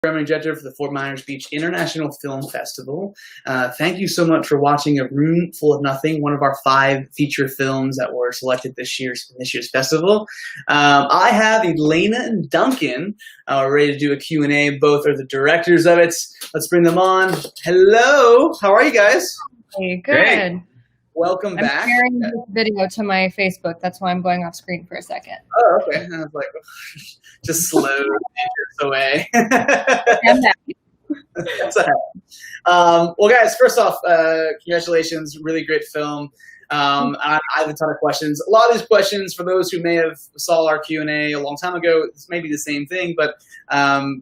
Programming Director for the Fort Myers Beach International Film Festival. Thank you so much for watching A Room Full of Nothing, one of our 5 feature films that were selected this year's festival. I have Elena and Duncan ready to do a Q&A. Both are the directors of it. Let's bring them on. Hello. How are you guys? Hey, good. Great. Welcome back. I'm sharing this video to my Facebook. That's why I'm going off screen for a second. Oh, okay. I was like, just slow away. That's well, guys, first off, congratulations. Really great film. I have a ton of questions. A lot of these questions, for those who may have saw our Q&A a long time ago, this may be the same thing, but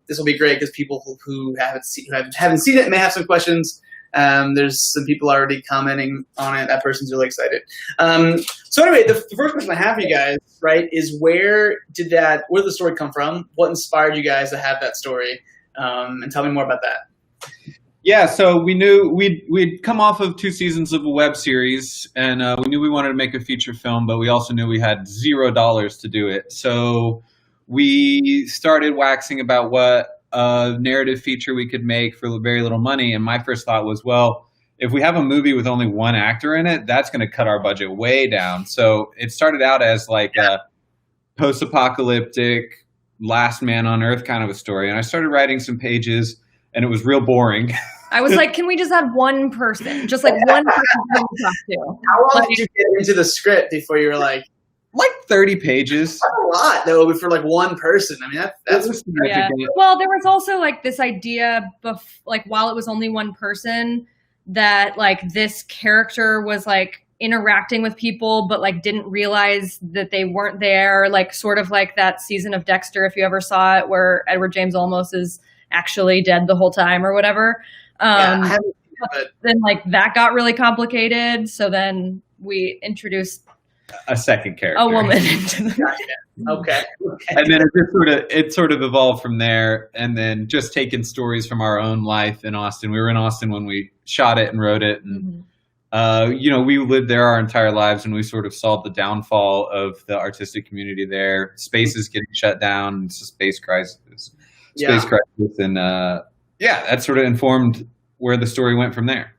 this will be great because people who haven't seen it may have some questions. There's some people already commenting on it. That person's really excited. So anyway, the first question I have for you guys, right, is where did the story come from? What inspired you guys to have that story? And tell me more about that. Yeah, so we knew we'd come off of 2 seasons of a web series, and we knew we wanted to make a feature film, but we also knew we had $0 to do it. So we started waxing about what a narrative feature we could make for very little money. And my first thought was, well, if we have a movie with only one actor in it, that's going to cut our budget way down. So it started out as like a post-apocalyptic, last man on earth kind of a story. And I started writing some pages, and it was real boring. I was like, can we just have one person? Just like one person to talk to. How long did you get into the script before you were like 30 pages? That's a lot, though, for like one person. I mean, that's yeah. Well, there was also like this idea, while it was only one person, that like this character was like interacting with people, but like didn't realize that they weren't there. Like sort of like that season of Dexter, if you ever saw it, where Edward James Olmos is actually dead the whole time or whatever. Then like that got really complicated. So then we introduced a second character, a woman into the okay. And then it sort of evolved from there, and then just taking stories from our own life in Austin. We were in Austin when we shot it and wrote it, and we lived there our entire lives, and we sort of saw the downfall of the artistic community there. Spaces getting shut down. It's a space crisis. And that sort of informed where the story went from there.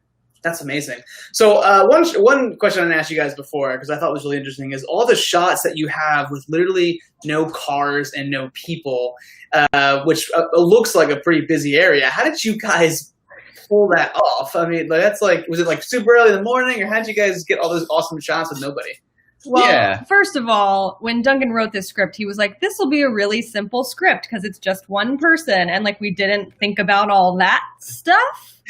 That's amazing. So one question I didn't ask you guys before, because I thought was really interesting, is all the shots that you have with literally no cars and no people, which looks like a pretty busy area. How did you guys pull that off? I mean, that's like, was it like super early in the morning, or how did you guys get all those awesome shots with nobody? Well, First of all, when Duncan wrote this script, he was like, this will be a really simple script because it's just one person. And like, we didn't think about all that stuff.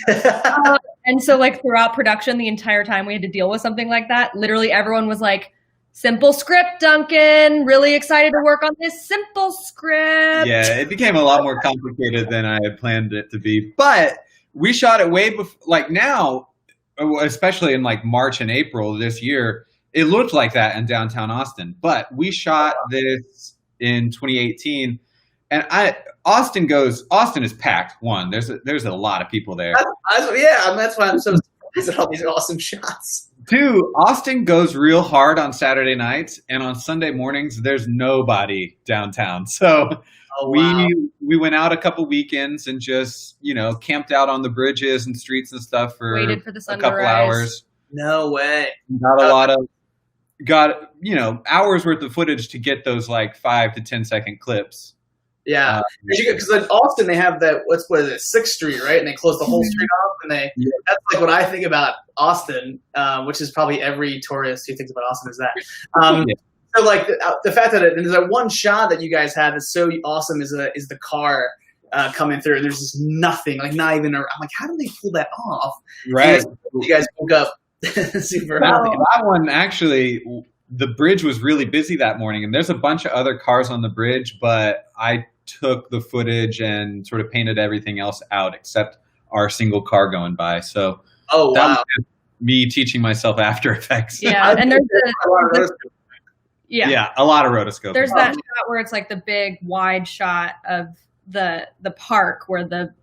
And so like throughout production, the entire time we had to deal with something like that, literally everyone was like, simple script, Duncan, really excited to work on this simple script. Yeah, it became a lot more complicated than I had planned it to be. But we shot it way before, like now, especially in like March and April this year, it looked like that in downtown Austin. But we shot this in 2018, and Austin is packed. One, there's a lot of people there. That's why I'm so surprised at all these awesome shots. 2, Austin goes real hard on Saturday nights, and on Sunday mornings there's nobody downtown. So we went out a couple weekends and just camped out on the bridges and streets and stuff for waited for the sun a couple to rise. hours. No way. Got hours worth of footage to get those like 5 to 10 second clips. Yeah, because in Austin they have that. What is it, 6th Street, right? And they close the whole street off, and that's like what I think about Austin, which is probably every tourist who thinks about Austin is that. So like the fact that there's that one shot that you guys have is so awesome is the car coming through, and there's just nothing, like not even. I'm like, how do they pull that off? Right, you guys woke up super early. That one actually. The bridge was really busy that morning, and there's a bunch of other cars on the bridge, but I took the footage and sort of painted everything else out except our single car going by. So that was me teaching myself After Effects. Yeah, and there's a lot of rotoscoping. There's that shot where it's like the big wide shot of the park where the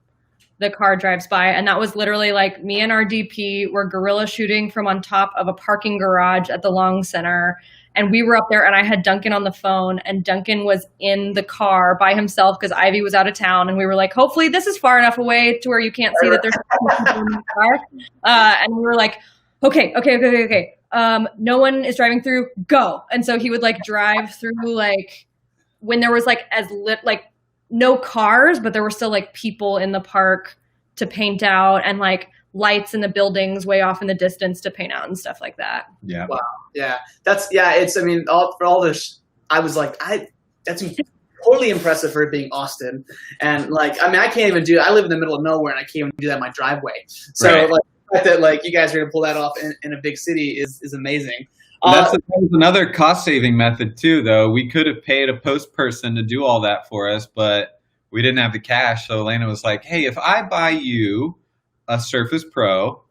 the car drives by. And that was literally like me and our DP were guerrilla shooting from on top of a parking garage at the Long Center. And we were up there, and I had Duncan on the phone, and Duncan was in the car by himself because Ivy was out of town. And we were like, hopefully this is far enough away to where you can't see that there's people in the car. And we were like, okay. No one is driving through, go. And so he would like drive through like when there was like no cars, but there were still like people in the park to paint out, and like lights in the buildings way off in the distance to paint out and stuff like that. Yeah. Wow. Yeah. It's, I mean, for all this, I was like, that's totally impressive for it being Austin. And like, I mean, I can't even I live in the middle of nowhere, and I can't even do that in my driveway. So right. like, the fact that like you guys are going to pull that off in a big city is amazing. That was another cost saving method too, though. We could have paid a post person to do all that for us, but we didn't have the cash. So Elena was like, hey, if I buy you a Surface Pro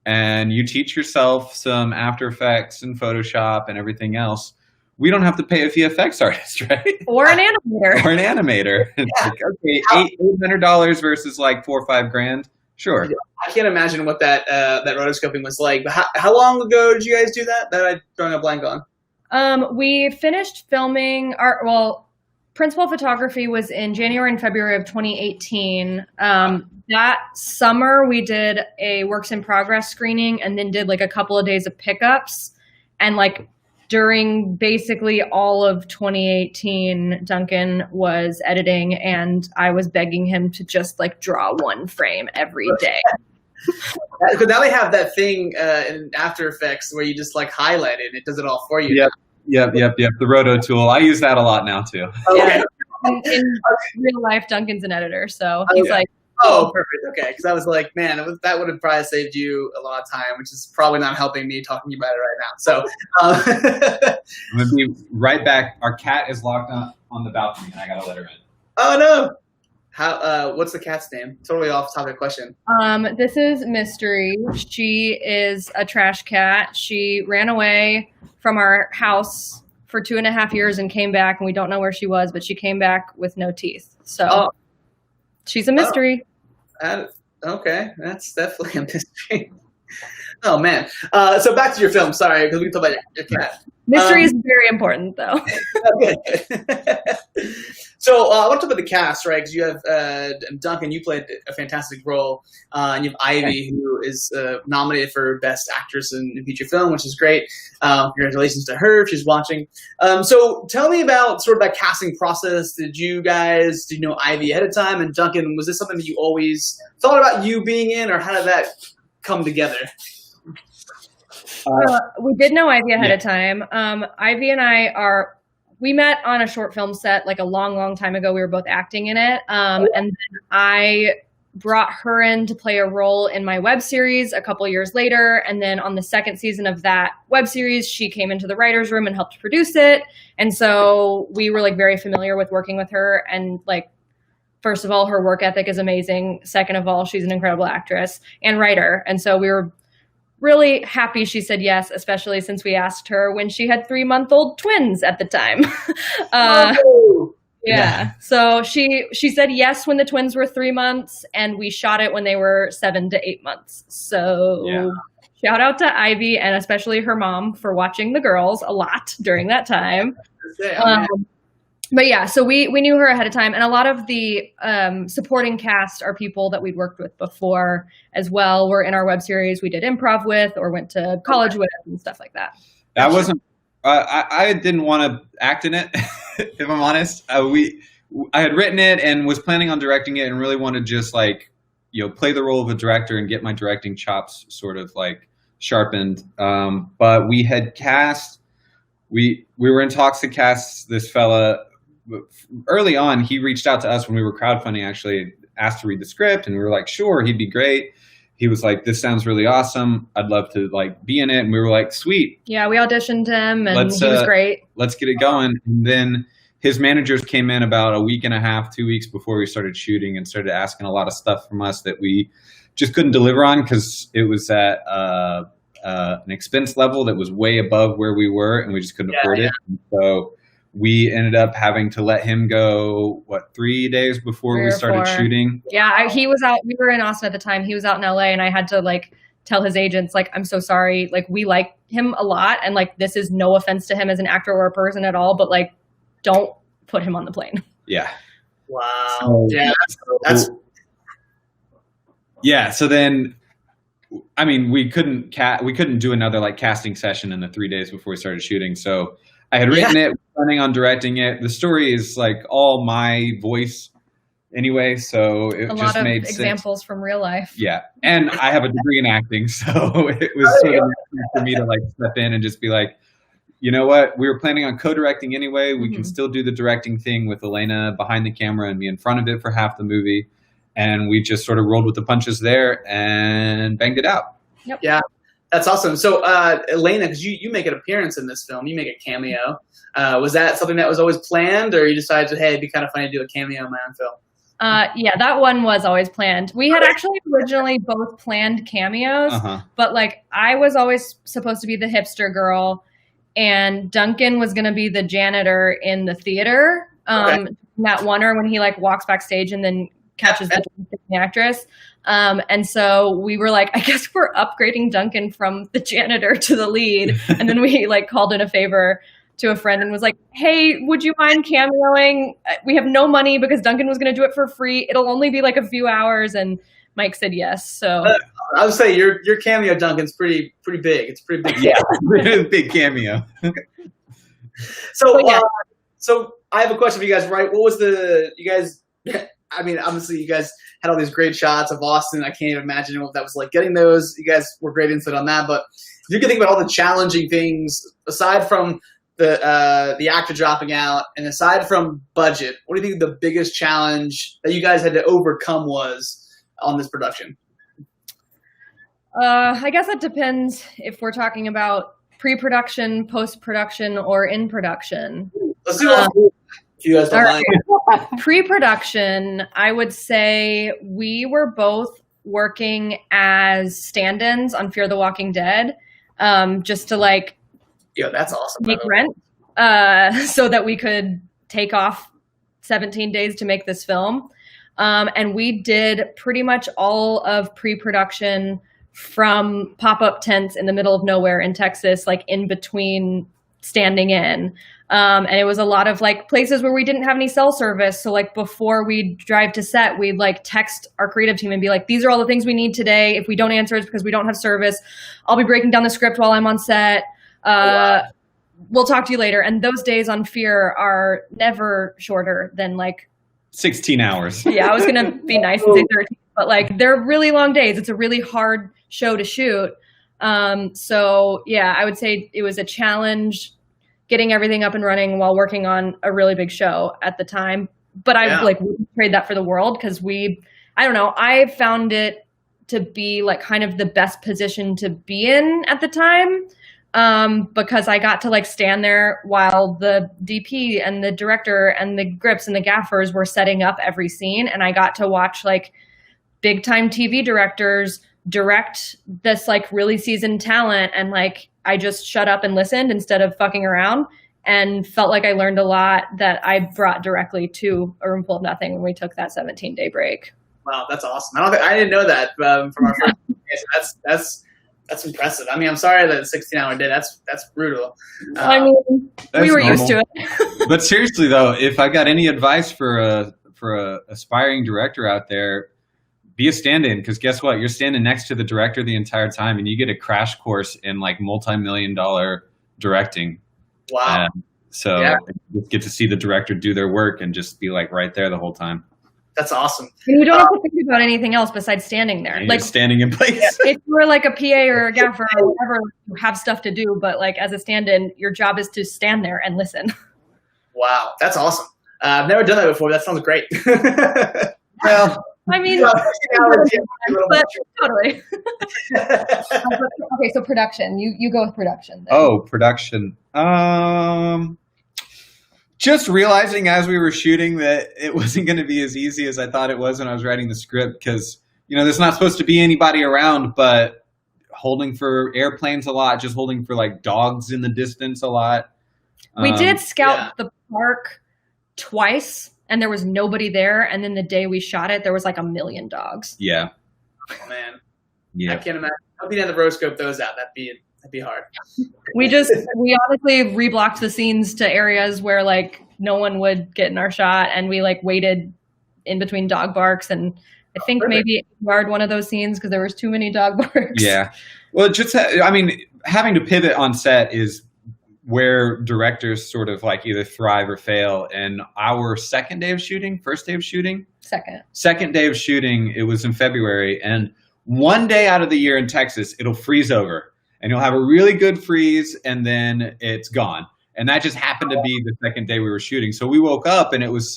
and you teach yourself some After Effects and Photoshop and everything else, we don't have to pay a VFX artist, right? Or an animator. Or an animator. It's like, okay, $800 versus like $4 or $5 grand. Sure. I can't imagine what that rotoscoping was like. But how long ago did you guys do that? That I'm drawing a blank on. We finished filming principal photography was in January and February of 2018. That summer we did a works in progress screening, and then did like a couple of days of pickups. And like during basically all of 2018, Duncan was editing, and I was begging him to just like draw one frame every day. Because now they have that thing in After Effects where you just like highlight it and it does it all for you. Yep. The Roto tool. I use that a lot now too. Okay. In real life, Duncan's an editor, so he's like, oh, perfect. Okay, because I was like, man, that would have probably saved you a lot of time, which is probably not helping me talking about it right now. So I'm gonna be right back. Our cat is locked up on the balcony, and I gotta let her in. Oh no! What's the cat's name? Totally off topic question. This is Mystery. She is a trash cat. She ran away from our house for 2.5 years and came back, and we don't know where she was, but she came back with no teeth. So she's a mystery. Okay, that's definitely a mystery. Oh man. So back to your film. Sorry, because we can talk about your cat. Mystery is very important, though. Okay. So I want to talk about the cast, right? Because you have Duncan, you played a fantastic role, and you have Ivy, who is nominated for Best Actress in Feature Film, which is great. Congratulations to her if she's watching. So tell me about sort of that casting process. Did you know Ivy ahead of time? And Duncan, was this something that you always thought about you being in, or how did that come together? We did know Ivy ahead of time. Ivy and we met on a short film set like a long, long time ago. We were both acting in it. And then I brought her in to play a role in my web series a couple years later. And then on the second season of that web series, she came into the writer's room and helped produce it. And so we were like very familiar with working with her. And like, first of all, her work ethic is amazing. Second of all, she's an incredible actress and writer. And so we were really happy she said yes, especially since we asked her when she had 3-month-old twins at the time. Yeah. So she said yes when the twins were 3 months, and we shot it when they were 7 to 8 months. So shout out to Ivy, and especially her mom, for watching the girls a lot during that time. But yeah, so we knew her ahead of time, and a lot of the supporting cast are people that we'd worked with before as well. We're in our web series we did improv with or went to college with and stuff like that. That wasn't. I didn't want to act in it, if I'm honest. I had written it and was planning on directing it, and really wanted to just like play the role of a director and get my directing chops sort of like sharpened. But we had cast. We were in talks to cast this fella. Early on, he reached out to us when we were crowdfunding, actually asked to read the script, and we were like, sure, he'd be great. He was like, this sounds really awesome. I'd love to like be in it. And we were like, sweet. Yeah, we auditioned him, and he was great. Let's get it going. And then his managers came in about a week and a half, 2 weeks before we started shooting, and started asking a lot of stuff from us that we just couldn't deliver on because it was at an expense level that was way above where we were, and we just couldn't afford it. And so we ended up having to let him go, 3 days before we started shooting? Yeah, he was out. We were in Austin at the time. He was out in LA, and I had to like tell his agents, like, I'm so sorry. Like, we like him a lot, and like, this is no offense to him as an actor or a person at all, but like, don't put him on the plane. Yeah. Wow. So, yeah. That's yeah. So then, I mean, we couldn't do another like casting session in the 3 days before we started shooting. So I had written it, planning on directing it. The story is like all my voice anyway, so it just made sense. Examples from real life. Yeah, and I have a degree in acting, so it was sort of for me to like step in and just be like, you know what, we were planning on co-directing anyway. We can still do the directing thing with Elena behind the camera and be in front of it for half the movie. And we just sort of rolled with the punches there and banged it out. Yep. Yeah, that's awesome. So Elena, because you make an appearance in this film, you make a cameo. Was that something that was always planned, or you decided, hey, it'd be kind of funny to do a cameo in my own film? Yeah, that one was always planned. We had actually originally both planned cameos, but like I was always supposed to be the hipster girl, and Duncan was going to be the janitor in the theater. That oneer when he like walks backstage and then catches the actress. And so we were like, I guess we're upgrading Duncan from the janitor to the lead. And then we like called in a favor to a friend and was like, hey, would you mind cameoing? We have no money because Duncan was going to do it for free. It'll only be like a few hours. And Mike said yes. So I would say your cameo, Duncan's pretty big. It's pretty big. Yeah, big cameo. So so I have a question for you guys. Right, what was you guys? I mean, obviously, you guys had all these great shots of Austin. I can't even imagine what that was like getting those. You guys were great insight on that. But if you can think about all the challenging things aside from the actor dropping out, and aside from budget, what do you think the biggest challenge that you guys had to overcome was on this production? I guess it depends if we're talking about pre-production, post-production, or in production. Let's do all. If you guys don't mind. Pre-production, I would say we were both working as stand-ins on Fear the Walking Dead, just to like that's awesome. Make rent, so that we could take off 17 days to make this film. And we did pretty much all of pre-production from pop-up tents in the middle of nowhere in Texas, like in between standing in. And it was a lot of like places where we didn't have any cell service. So like before we'd drive to set, we'd like text our creative team and be like, these are all the things we need today. If we don't answer, it's because we don't have service. I'll be breaking down the script while I'm on set. We'll talk to you later. And those days on Fear are never shorter than like 16 hours. Yeah, I was going to be nice and say 13, but like they're really long days. It's a really hard show to shoot. So yeah, I would say it was a challenge getting everything up and running while working on a really big show at the time. But I like wouldn't trade that for the world, because I don't know, I found it to be like kind of the best position to be in at the time, because I got to like stand there while the DP and the director and the grips and the gaffers were setting up every scene, and I got to watch like big time TV directors direct this like really seasoned talent, and like I just shut up and listened instead of fucking around, and felt like I learned a lot that I brought directly to A Room Full of Nothing when we took that 17-day break. Wow, that's awesome. I didn't know that from our first. That's impressive. I mean, I'm sorry that 16-hour day. That's brutal. I mean, we were used to it. But seriously though, if I got any advice for a aspiring director out there, be a stand-in, because guess what? You're standing next to the director the entire time, and you get a crash course in like multi-million-dollar directing. Wow. So you get to see the director do their work and just be like right there the whole time. That's awesome. And we don't have to think about anything else besides standing there. Like standing in place. If you're like a PA or a gaffer or whatever, you have stuff to do, but like as a stand-in, your job is to stand there and listen. Wow, that's awesome. I've never done that before. That sounds great. Well, I mean, but totally. Okay, so production. You go with production. Then. Oh, production. Just realizing as we were shooting that it wasn't going to be as easy as I thought it was when I was writing the script, because there's not supposed to be anybody around, but holding for airplanes a lot, just holding for like dogs in the distance a lot. We did scout the park twice and there was nobody there, and then the day we shot it there was like 1 million dogs. Yeah. Oh man. Yeah. I can't imagine. I'll be at the rotoscope those out. That'd be hard. We honestly reblocked the scenes to areas where like no one would get in our shot, and we like waited in between dog barks, and I think maybe ignored one of those scenes because there was too many dog barks. Yeah. Well, I mean, having to pivot on set is where directors sort of like either thrive or fail. And our first day of shooting, second day of shooting, it was in February. And one day out of the year in Texas, it'll freeze over and you'll have a really good freeze and then it's gone. And that just happened to be the second day we were shooting. So we woke up and it was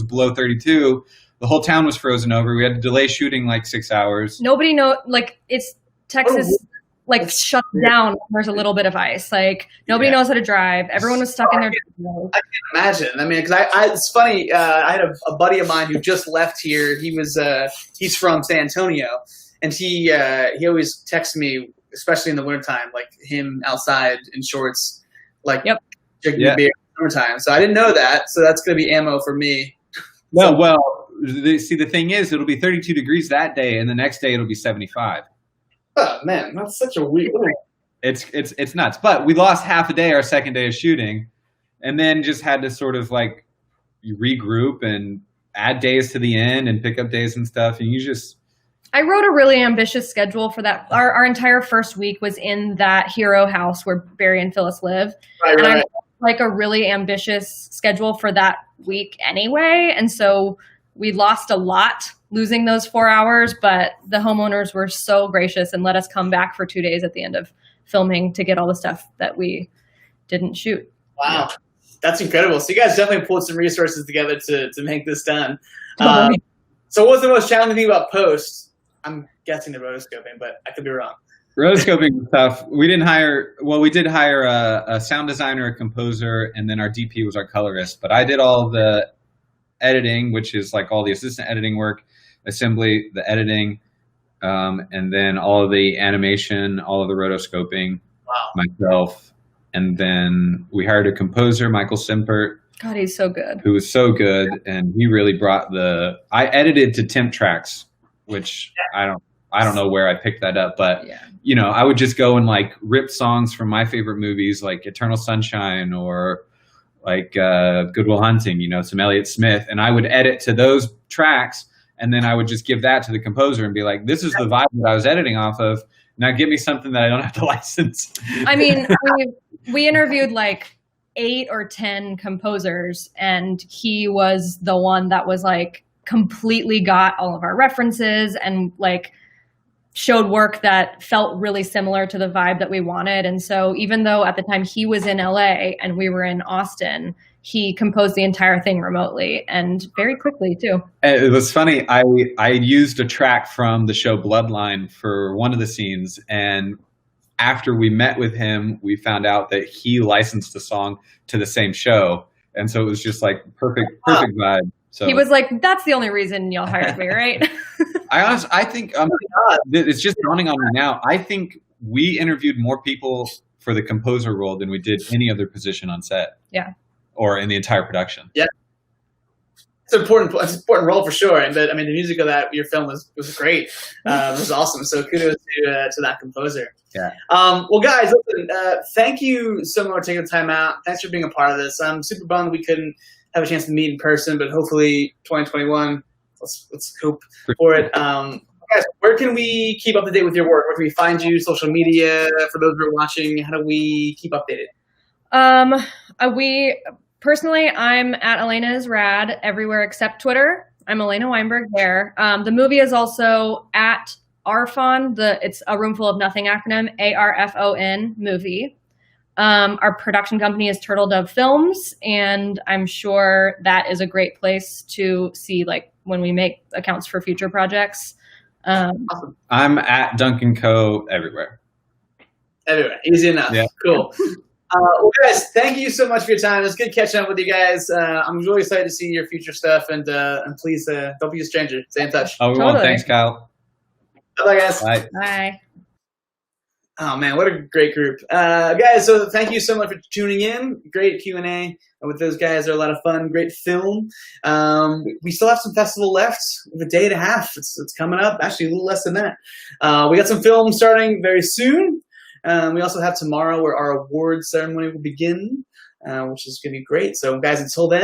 below 32. The whole town was frozen over. We had to delay shooting like 6 hours. Nobody like it's Texas like shut down when there's a little bit of ice. Like nobody knows how to drive. Everyone was stuck in their. I can't imagine. I mean, because it's funny. I had a buddy of mine who just left here. He's from San Antonio, and he always texts me, especially in the wintertime, like him outside in shorts, like drinking beer in the summertime. So I didn't know that. So that's gonna be ammo for me. Well, the thing is, it'll be 32 degrees that day, and the next day it'll be 75. Oh man, that's such a weird. It's nuts. But we lost half a day our second day of shooting, and then just had to sort of like regroup and add days to the end and pick up days and stuff. And I wrote a really ambitious schedule for that. Our entire first week was in that hero house where Barry and Phyllis live. Right. I wrote like a really ambitious schedule for that week anyway. And so we lost a lot losing those 4 hours, but the homeowners were so gracious and let us come back for 2 days at the end of filming to get all the stuff that we didn't shoot. Wow. That's incredible. So you guys definitely pulled some resources together to make this done. So what was the most challenging thing about post? I'm guessing the rotoscoping, but I could be wrong. Rotoscoping was tough. We did hire a sound designer, a composer, and then our DP was our colorist. But I did all the editing, which is like all the assistant editing work, assembly, the editing, and then all of the animation, all of the rotoscoping, myself. And then we hired a composer, Michael Simpert. God, he's so good. Who was so good, and he really brought I edited to temp tracks, which I don't know where I picked that up, but you know, I would just go and like rip songs from my favorite movies, like Eternal Sunshine or like Good Will Hunting, you know, some Elliott Smith, and I would edit to those tracks, and then I would just give that to the composer and be like, this is the vibe that I was editing off of. Now give me something that I don't have to license. I mean, we interviewed like 8 or 10 composers, and he was the one that was like completely got all of our references and like showed work that felt really similar to the vibe that we wanted. And so even though at the time he was in LA and we were in Austin, he composed the entire thing remotely and very quickly too. It was funny. I used a track from the show Bloodline for one of the scenes, and after we met with him, we found out that he licensed the song to the same show, and so it was just like perfect vibe. So he was like, "That's the only reason y'all hired me, right?" I think it's just dawning on me now. I think we interviewed more people for the composer role than we did any other position on set. Yeah. Or in the entire production. Yeah. It's an important role for sure. And I mean, the music of your film was great. It was awesome. So kudos to that composer. Yeah. Well, guys, listen, thank you so much for taking the time out. Thanks for being a part of this. I'm super bummed we couldn't have a chance to meet in person, but hopefully 2021, let's hope for it. Guys, where can we keep up to date with your work? Where can we find you? Social media for those who are watching. How do we keep updated? Personally, I'm at Elena is Rad everywhere except Twitter. I'm Elena Weinberg there. The movie is also at ARFON. It's a room full of nothing acronym, ARFON movie. Our production company is Turtle Dove Films, and I'm sure that is a great place to see like when we make accounts for future projects. Awesome. I'm at Duncan Co. everywhere. Everywhere. Easy enough. Yeah. Cool. Well, guys, thank you so much for your time. It's good catching up with you guys. I'm really excited to see your future stuff, and please don't be a stranger. Stay in touch. Oh, we won't. Thanks, Kyle. Bye, guys. Bye. Bye. Oh man, what a great group, guys! So thank you so much for tuning in. Great Q&A with those guys. They're a lot of fun. Great film. We still have some festival left. We have a day and a half. It's coming up. Actually, a little less than that. We got some film starting very soon. We also have tomorrow where our awards ceremony will begin, which is going to be great. So guys, until then.